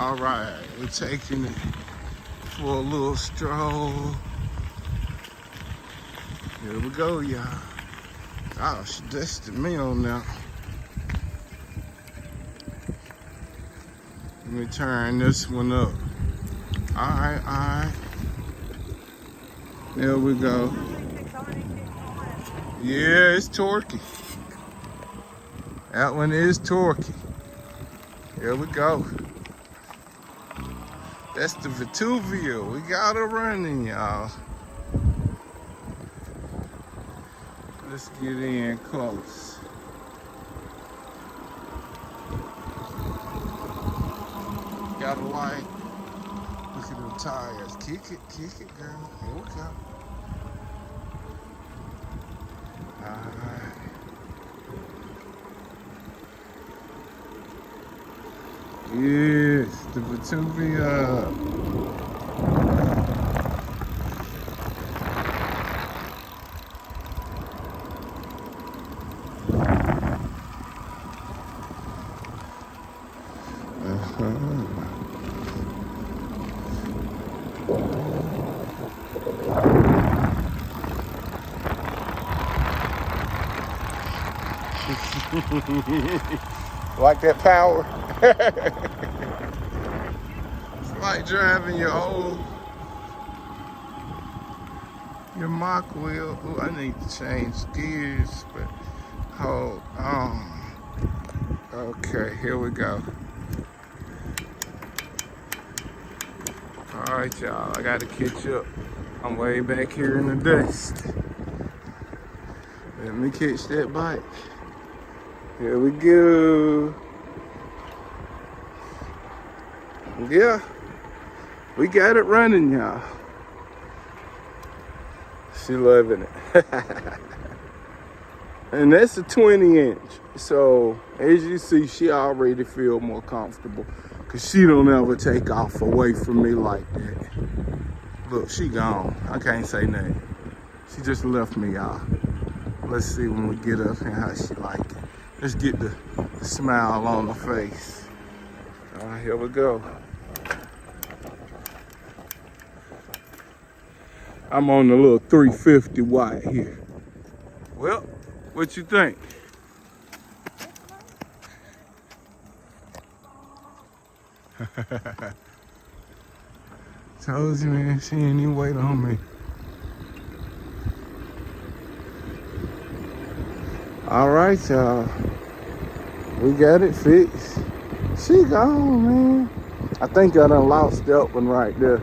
All right, we're taking it for a little stroll. Here we go, y'all. Oh, she dusted me on now. Let me turn this one up. All right. There we go. Yeah, it's torquey. That one is torquey. Here we go. That's the Vtuvia. We got her running, y'all. Let's get in close. Got a light. Look at them tires. Kick it, girl. Here we go. Alright. Yes, the Vtuvia. Like that power? It's like driving your mock wheel. Ooh, I need to change gears, but hold on. Okay, here we go. All right, y'all, I gotta catch up. I'm way back here in the dust. Let me catch that bike. Here we go. Yeah, we got it running, y'all. She loving it. And that's a 20-inch. So as you see, she already feel more comfortable because she don't ever take off away from me like that. Look, she gone. I can't say nothing. She just left me, y'all. Let's see when we get up and how she like it. Let's get the smile on the face. All right, here we go. I'm on the little 350 watt here. Well, what you think? Told you, man, she ain't even wait on me. All right, y'all. We got it fixed. She gone, man. I think I done lost that one right there.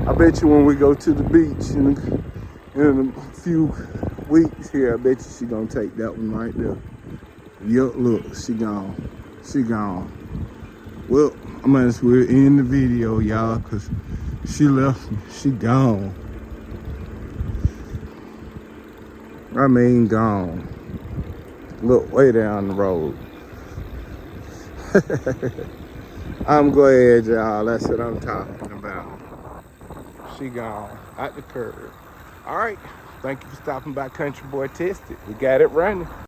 I bet you when we go to the beach in a few weeks here, I bet you she gonna take that one right there. Yup, look, she gone. She gone. Well, I might as well end the video, y'all, because she left me. She gone. I mean, gone. Look, way down the road. I'm glad, y'all. That's what I'm talking about. She gone. Out the curb. All right. Thank you for stopping by Country Boy Tested. We got it running.